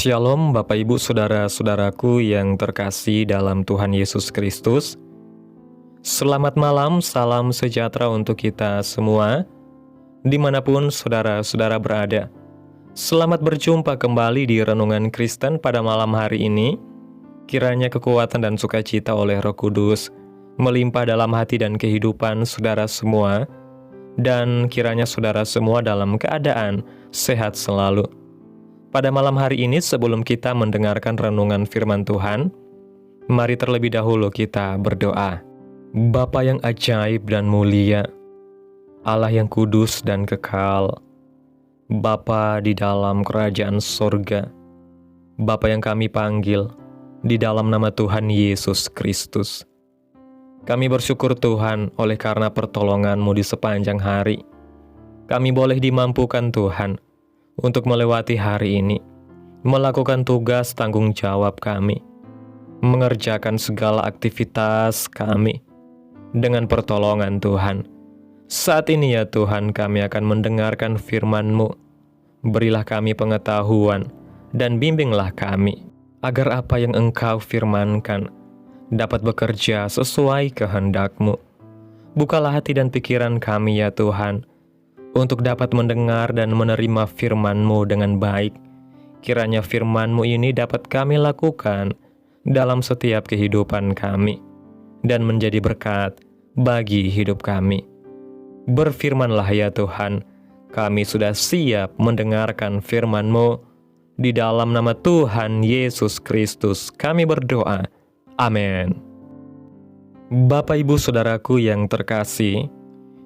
Shalom Bapak Ibu Saudara-saudaraku yang terkasih dalam Tuhan Yesus Kristus. Selamat malam, salam sejahtera untuk kita semua, dimanapun saudara-saudara berada. Selamat berjumpa kembali di Renungan Kristen pada malam hari ini. Kiranya kekuatan dan sukacita oleh Roh Kudus melimpah dalam hati dan kehidupan saudara semua, dan kiranya saudara semua dalam keadaan sehat selalu. Pada malam hari ini, sebelum kita mendengarkan renungan firman Tuhan, mari terlebih dahulu kita berdoa. Bapa yang ajaib dan mulia, Allah yang kudus dan kekal, Bapa di dalam kerajaan sorga, Bapa yang kami panggil di dalam nama Tuhan Yesus Kristus. Kami bersyukur Tuhan oleh karena pertolongan-Mu di sepanjang hari. Kami boleh dimampukan Tuhan untuk melewati hari ini, melakukan tugas tanggung jawab kami, mengerjakan segala aktivitas kami dengan pertolongan Tuhan. Saat ini ya Tuhan, kami akan mendengarkan firman-Mu. Berilah kami pengetahuan dan bimbinglah kami, agar apa yang Engkau firmankan dapat bekerja sesuai kehendak-Mu. Bukalah hati dan pikiran kami ya Tuhan, untuk dapat mendengar dan menerima firman-Mu dengan baik. Kiranya firman-Mu ini dapat kami lakukan dalam setiap kehidupan kami, dan menjadi berkat bagi hidup kami. Berfirmanlah ya Tuhan, kami sudah siap mendengarkan firman-Mu. Di dalam nama Tuhan Yesus Kristus kami berdoa. Amin. Bapak Ibu Saudaraku yang terkasih,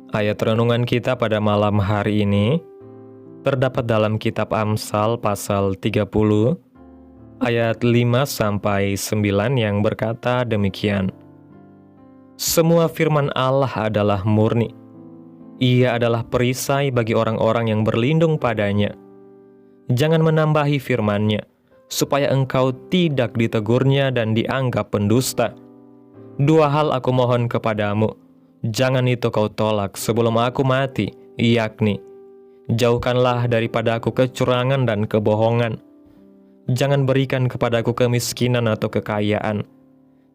ayat renungan kita pada malam hari ini terdapat dalam kitab Amsal pasal 30 ayat 5-9 yang berkata demikian. Semua firman Allah adalah murni. Ia adalah perisai bagi orang-orang yang berlindung padanya. Jangan menambahi firman-Nya, supaya engkau tidak ditegurnya dan dianggap pendusta. Dua hal aku mohon kepadamu, jangan itu kau tolak sebelum aku mati, yakni, jauhkanlah daripada aku kecurangan dan kebohongan. Jangan berikan kepadaku kemiskinan atau kekayaan.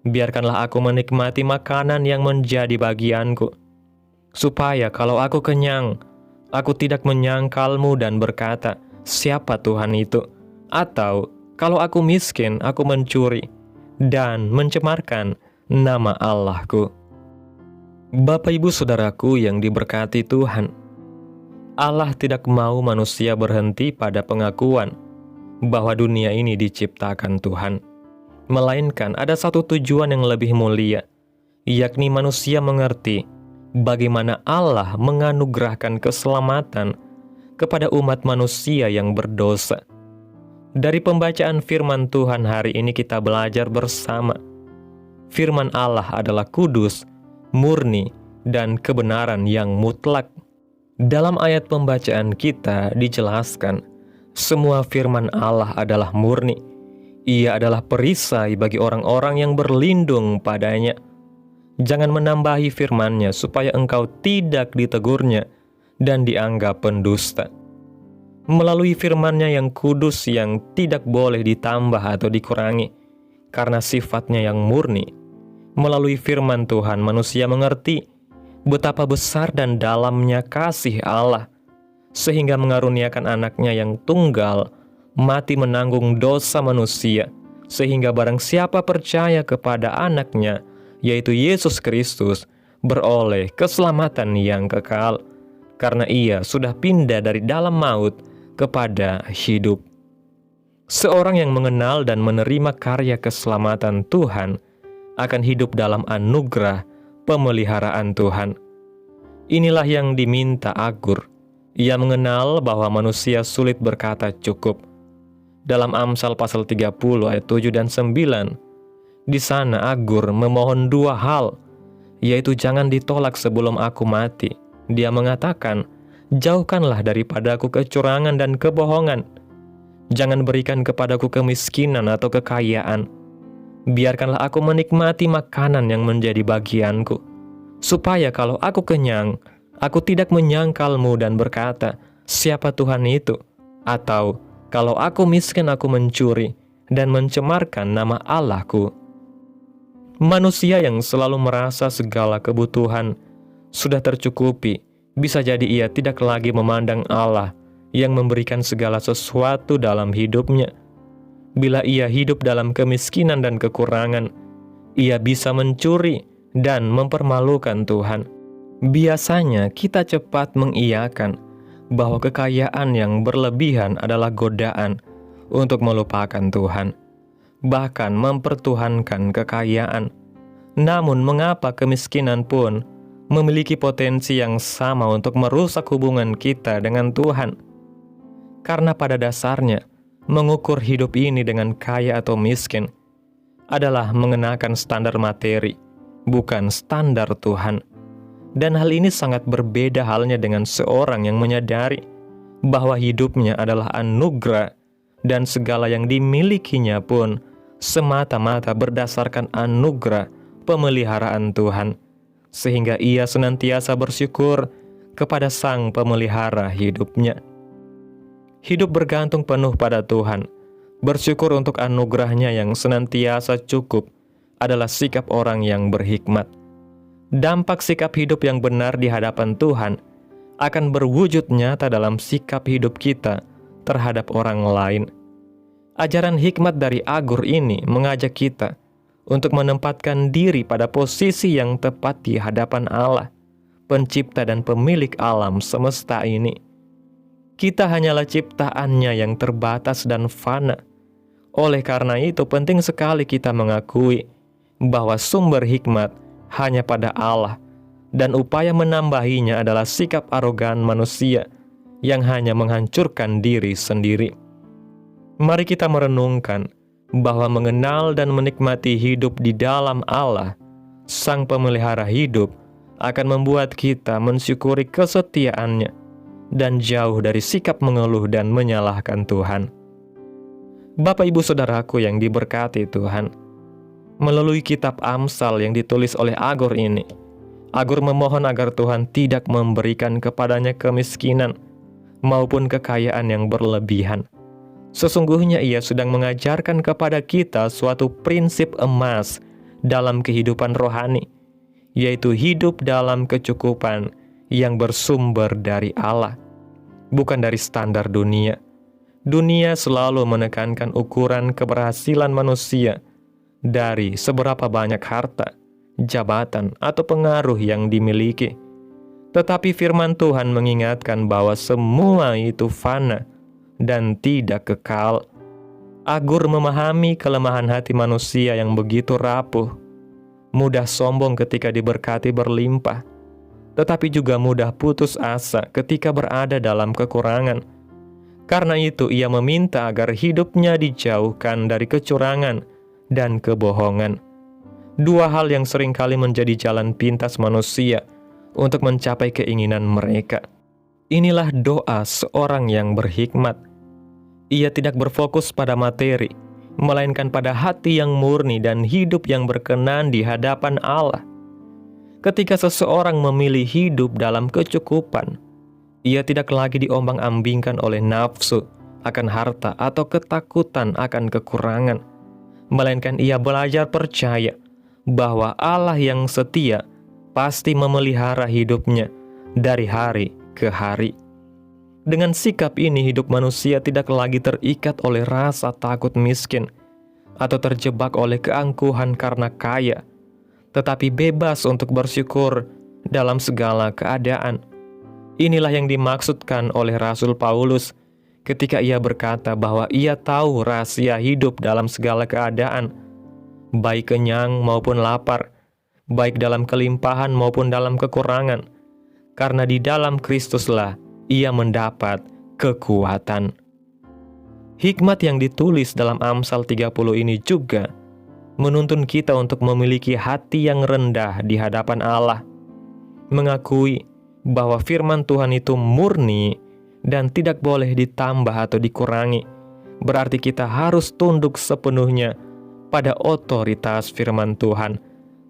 Biarkanlah aku menikmati makanan yang menjadi bagianku, supaya kalau aku kenyang, aku tidak menyangkalmu dan berkata, siapa Tuhan itu? Atau, kalau aku miskin, aku mencuri dan mencemarkan nama Allahku. Bapak Ibu Saudaraku yang diberkati Tuhan, Allah tidak mau manusia berhenti pada pengakuan bahwa dunia ini diciptakan Tuhan, melainkan ada satu tujuan yang lebih mulia, yakni manusia mengerti bagaimana Allah menganugerahkan keselamatan kepada umat manusia yang berdosa. Dari pembacaan firman Tuhan hari ini kita belajar bersama, firman Allah adalah kudus, murni, dan kebenaran yang mutlak. Dalam ayat pembacaan kita dijelaskan, semua firman Allah adalah murni. Ia adalah perisai bagi orang-orang yang berlindung padanya. Jangan menambahi firman-Nya supaya engkau tidak ditegurnya dan dianggap pendusta. Melalui firman-Nya yang kudus yang tidak boleh ditambah atau dikurangi, karena sifatnya yang murni, melalui firman Tuhan manusia mengerti betapa besar dan dalamnya kasih Allah, sehingga mengaruniakan anaknya yang tunggal mati menanggung dosa manusia, sehingga barang siapa percaya kepada anaknya, yaitu Yesus Kristus, beroleh keselamatan yang kekal, karena ia sudah pindah dari dalam maut kepada hidup. Seorang yang mengenal dan menerima karya keselamatan Tuhan akan hidup dalam anugerah pemeliharaan Tuhan. Inilah yang diminta Agur. Ia mengenal bahwa manusia sulit berkata cukup. Dalam Amsal pasal 30 ayat 7 dan 9, di sana Agur memohon dua hal, yaitu jangan ditolak sebelum aku mati. Dia mengatakan, jauhkanlah daripadaku kecurangan dan kebohongan. Jangan berikan kepadaku kemiskinan atau kekayaan. Biarkanlah aku menikmati makanan yang menjadi bagianku, supaya kalau aku kenyang, aku tidak menyangkalmu dan berkata, siapa Tuhan itu? Atau, Kalau aku miskin, aku mencuri dan mencemarkan nama Allahku. Manusia yang selalu merasa segala kebutuhan sudah tercukupi, bisa jadi ia tidak lagi memandang Allah yang memberikan segala sesuatu dalam hidupnya. Bila ia hidup dalam kemiskinan dan kekurangan, ia bisa mencuri dan mempermalukan Tuhan. Biasanya kita cepat mengiyakan bahwa kekayaan yang berlebihan adalah godaan untuk melupakan Tuhan, bahkan mempertuhankan kekayaan. Namun mengapa kemiskinan pun memiliki potensi yang sama untuk merusak hubungan kita dengan Tuhan? Karena pada dasarnya, mengukur hidup ini dengan kaya atau miskin adalah mengenakan standar materi, bukan standar Tuhan. Dan hal ini sangat berbeda halnya dengan seorang yang menyadari bahwa hidupnya adalah anugerah dan segala yang dimilikinya pun semata-mata berdasarkan anugerah pemeliharaan Tuhan, sehingga ia senantiasa bersyukur kepada Sang Pemelihara hidupnya. Hidup bergantung penuh pada Tuhan, bersyukur untuk anugerahnya yang senantiasa cukup adalah sikap orang yang berhikmat. Dampak sikap hidup yang benar di hadapan Tuhan akan berwujud nyata dalam sikap hidup kita terhadap orang lain. Ajaran hikmat dari Agur ini mengajak kita untuk menempatkan diri pada posisi yang tepat di hadapan Allah, pencipta dan pemilik alam semesta ini. Kita hanyalah ciptaannya yang terbatas dan fana. Oleh karena itu penting sekali kita mengakui bahwa sumber hikmat hanya pada Allah, dan upaya menambahinya adalah sikap arogan manusia yang hanya menghancurkan diri sendiri. Mari kita merenungkan bahwa mengenal dan menikmati hidup di dalam Allah, Sang Pemelihara hidup, akan membuat kita mensyukuri kesetiaannya dan jauh dari sikap mengeluh dan menyalahkan Tuhan. Bapak Ibu Saudaraku yang diberkati Tuhan, melalui kitab Amsal yang ditulis oleh Agur ini, Agur memohon agar Tuhan tidak memberikan kepadanya kemiskinan maupun kekayaan yang berlebihan. Sesungguhnya ia sedang mengajarkan kepada kita suatu prinsip emas dalam kehidupan rohani, yaitu hidup dalam kecukupan yang bersumber dari Allah, bukan dari standar dunia. Dunia selalu menekankan ukuran keberhasilan manusia dari seberapa banyak harta, jabatan, atau pengaruh yang dimiliki. Tetapi firman Tuhan mengingatkan bahwa semua itu fana dan tidak kekal. Agur memahami kelemahan hati manusia yang begitu rapuh, mudah sombong ketika diberkati berlimpah, tetapi juga mudah putus asa ketika berada dalam kekurangan. Karena itu ia meminta agar hidupnya dijauhkan dari kecurangan dan kebohongan. Dua hal yang seringkali menjadi jalan pintas manusia untuk mencapai keinginan mereka. Inilah doa seorang yang berhikmat. Ia tidak berfokus pada materi, melainkan pada hati yang murni dan hidup yang berkenan di hadapan Allah. Ketika seseorang memilih hidup dalam kecukupan, ia tidak lagi diombang-ambingkan oleh nafsu akan harta atau ketakutan akan kekurangan, melainkan ia belajar percaya bahwa Allah yang setia pasti memelihara hidupnya dari hari ke hari. Dengan sikap ini, hidup manusia tidak lagi terikat oleh rasa takut miskin atau terjebak oleh keangkuhan karena kaya, tetapi bebas untuk bersyukur dalam segala keadaan. Inilah yang dimaksudkan oleh Rasul Paulus ketika ia berkata bahwa ia tahu rahasia hidup dalam segala keadaan, baik kenyang maupun lapar, baik dalam kelimpahan maupun dalam kekurangan, karena di dalam Kristuslah ia mendapat kekuatan. Hikmat yang ditulis dalam Amsal 30 ini juga menuntun kita untuk memiliki hati yang rendah di hadapan Allah, mengakui bahwa firman Tuhan itu murni dan tidak boleh ditambah atau dikurangi. Berarti kita harus tunduk sepenuhnya pada otoritas firman Tuhan,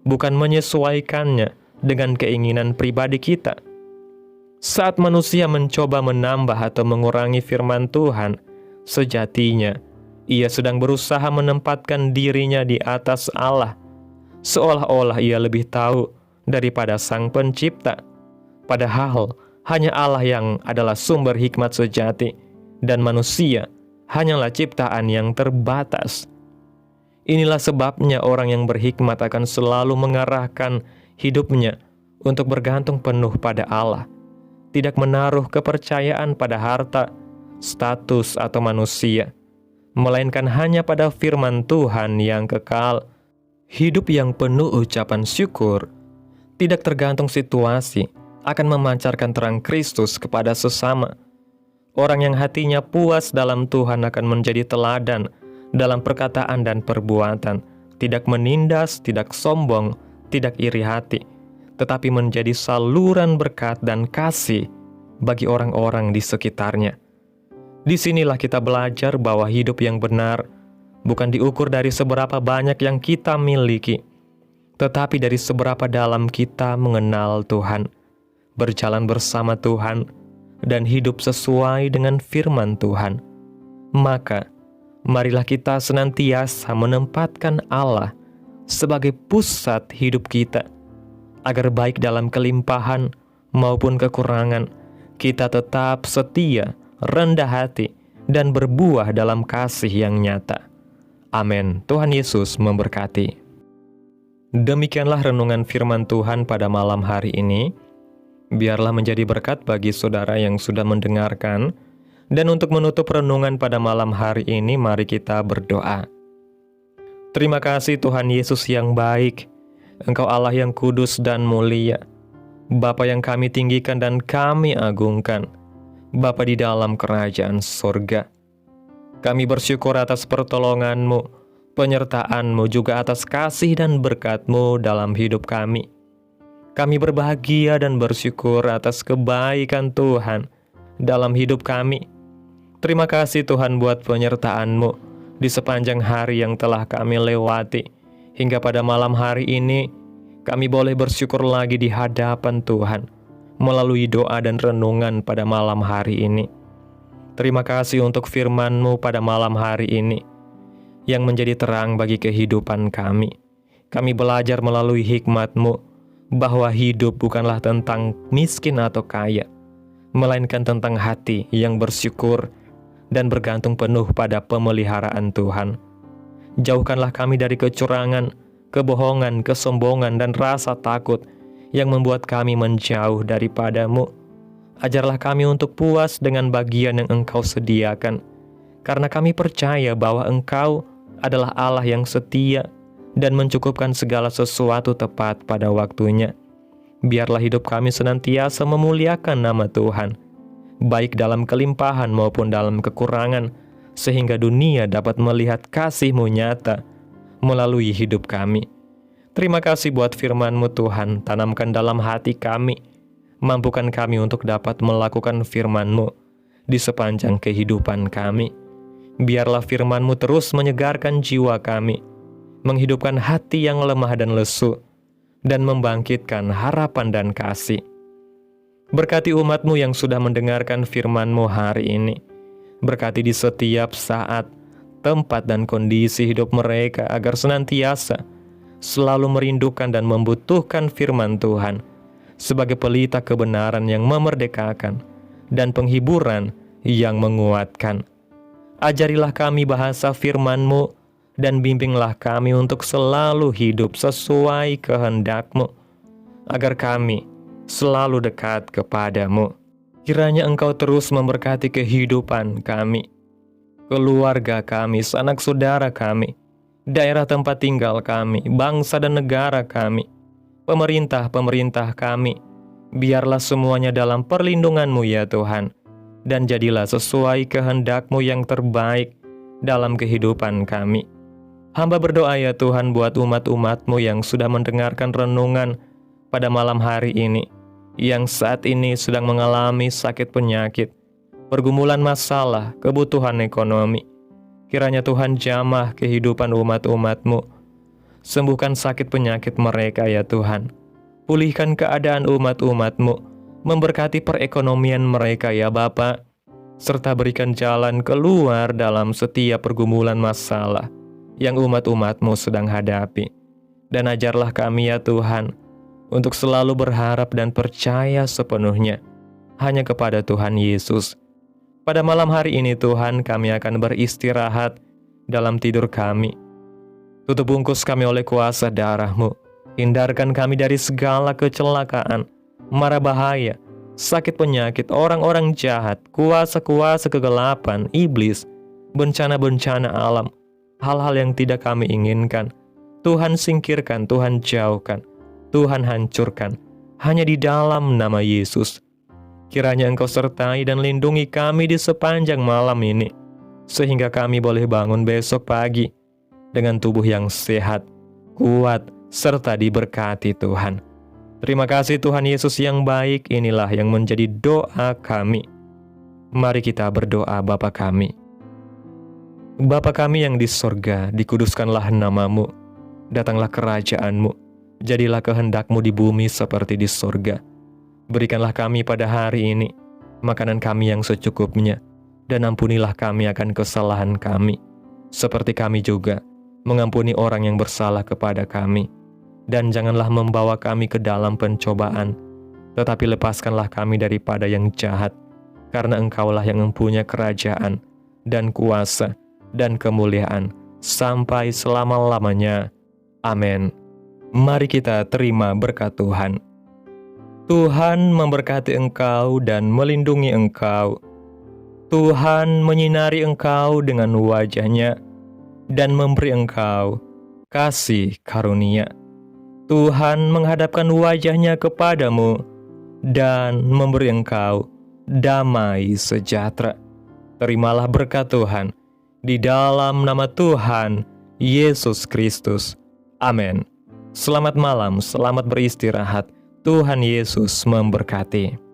bukan menyesuaikannya dengan keinginan pribadi kita. Saat manusia mencoba menambah atau mengurangi firman Tuhan, Sejatinya, ia sedang berusaha menempatkan dirinya di atas Allah, seolah-olah ia lebih tahu daripada Sang Pencipta. Padahal, hanya Allah yang adalah sumber hikmat sejati, dan manusia hanyalah ciptaan yang terbatas. Inilah sebabnya orang yang berhikmat akan selalu mengarahkan hidupnya untuk bergantung penuh pada Allah, tidak menaruh kepercayaan pada harta, status, atau manusia, melainkan hanya pada firman Tuhan yang kekal. Hidup yang penuh ucapan syukur, tidak tergantung situasi, akan memancarkan terang Kristus kepada sesama. Orang yang hatinya puas dalam Tuhan akan menjadi teladan dalam perkataan dan perbuatan, tidak menindas, tidak sombong, tidak iri hati, tetapi menjadi saluran berkat dan kasih bagi orang-orang di sekitarnya. Disinilah kita belajar bahwa hidup yang benar bukan diukur dari seberapa banyak yang kita miliki, tetapi dari seberapa dalam kita mengenal Tuhan, berjalan bersama Tuhan, dan hidup sesuai dengan firman Tuhan. Maka, marilah kita senantiasa menempatkan Allah sebagai pusat hidup kita, agar baik dalam kelimpahan maupun kekurangan, kita tetap setia, rendah hati, dan berbuah dalam kasih yang nyata. Amin. Tuhan Yesus memberkati. Demikianlah renungan firman Tuhan pada malam hari ini. Biarlah menjadi berkat bagi saudara yang sudah mendengarkan. Dan untuk menutup renungan pada malam hari ini, mari kita berdoa. Terima kasih Tuhan Yesus yang baik. Engkau Allah yang kudus dan mulia, Bapa yang kami tinggikan dan kami agungkan, Bapa di dalam kerajaan sorga. Kami bersyukur atas pertolongan-Mu, penyertaan-Mu, juga atas kasih dan berkat-Mu dalam hidup kami. Kami berbahagia dan bersyukur atas kebaikan Tuhan dalam hidup kami. Terima kasih Tuhan buat penyertaan-Mu di sepanjang hari yang telah kami lewati. Hingga pada malam hari ini, kami boleh bersyukur lagi di hadapan Tuhan melalui doa dan renungan pada malam hari ini. Terima kasih untuk firman-Mu pada malam hari ini yang menjadi terang bagi kehidupan kami. Kami belajar melalui hikmat-Mu bahwa hidup bukanlah tentang miskin atau kaya, melainkan tentang hati yang bersyukur dan bergantung penuh pada pemeliharaan Tuhan. Jauhkanlah kami dari kecurangan, kebohongan, kesombongan, dan rasa takut yang membuat kami menjauh daripada-Mu. Ajarlah kami untuk puas dengan bagian yang Engkau sediakan, karena kami percaya bahwa Engkau adalah Allah yang setia dan mencukupkan segala sesuatu tepat pada waktunya. Biarlah hidup kami senantiasa memuliakan nama Tuhan, baik dalam kelimpahan maupun dalam kekurangan, sehingga dunia dapat melihat kasih-Mu nyata melalui hidup kami. Terima kasih buat firman-Mu Tuhan, tanamkan dalam hati kami, mampukan kami untuk dapat melakukan firman-Mu di sepanjang kehidupan kami. Biarlah firman-Mu terus menyegarkan jiwa kami, menghidupkan hati yang lemah dan lesu, dan membangkitkan harapan dan kasih. Berkati umat-Mu yang sudah mendengarkan firman-Mu hari ini. Berkati di setiap saat, tempat, dan kondisi hidup mereka agar senantiasa selalu merindukan dan membutuhkan firman Tuhan sebagai pelita kebenaran yang memerdekakan dan penghiburan yang menguatkan. Ajarilah kami bahasa firman-Mu dan bimbinglah kami untuk selalu hidup sesuai kehendak-Mu, agar kami selalu dekat kepada-Mu. Kiranya Engkau terus memberkati kehidupan kami, keluarga kami, sanak saudara kami, daerah tempat tinggal kami, bangsa dan negara kami, pemerintah-pemerintah kami. Biarlah semuanya dalam perlindungan-Mu ya Tuhan, dan jadilah sesuai kehendak-Mu yang terbaik dalam kehidupan kami. Hamba berdoa ya Tuhan buat umat-umat-Mu yang sudah mendengarkan renungan pada malam hari ini, yang saat ini sedang mengalami sakit penyakit, pergumulan masalah, kebutuhan ekonomi. Kiranya Tuhan jamah kehidupan umat-umat-Mu. Sembuhkan sakit penyakit mereka ya Tuhan. Pulihkan keadaan umat-umat-Mu. Memberkati perekonomian mereka ya Bapa. serta berikan jalan keluar dalam setiap pergumulan masalah yang umat-umat-Mu sedang hadapi. Dan ajarlah kami ya Tuhan, untuk selalu berharap dan percaya sepenuhnya hanya kepada Tuhan Yesus. Pada malam hari ini Tuhan, kami akan beristirahat dalam tidur kami. Tutup bungkus kami oleh kuasa darah-Mu. Hindarkan kami dari segala kecelakaan, mara bahaya, sakit penyakit, orang-orang jahat, kuasa-kuasa kegelapan, iblis, bencana-bencana alam, hal-hal yang tidak kami inginkan. Tuhan singkirkan, Tuhan jauhkan, Tuhan hancurkan, hanya di dalam nama Yesus. Kiranya Engkau sertai dan lindungi kami di sepanjang malam ini, sehingga kami boleh bangun besok pagi dengan tubuh yang sehat, kuat, serta diberkati Tuhan. Terima kasih Tuhan Yesus yang baik, inilah yang menjadi doa kami. Mari kita berdoa. Bapa kami. Bapa kami yang di sorga, dikuduskanlah nama-Mu, datanglah kerajaan-Mu, jadilah kehendak-Mu di bumi seperti di sorga. Berikanlah kami pada hari ini makanan kami yang secukupnya, dan ampunilah kami akan kesalahan kami, seperti kami juga mengampuni orang yang bersalah kepada kami. Dan janganlah membawa kami ke dalam pencobaan, tetapi lepaskanlah kami daripada yang jahat, karena Engkaulah yang mempunyai kerajaan, dan kuasa, dan kemuliaan, sampai selama-lamanya. Amin. Mari kita terima berkat Tuhan. Tuhan memberkati engkau dan melindungi engkau. Tuhan menyinari engkau dengan wajah-Nya, dan memberi engkau kasih karunia. Tuhan menghadapkan wajah-Nya kepadamu dan memberi engkau damai sejahtera. Terimalah berkat Tuhan di dalam nama Tuhan Yesus Kristus. Amin. Selamat malam, selamat beristirahat. Tuhan Yesus memberkati.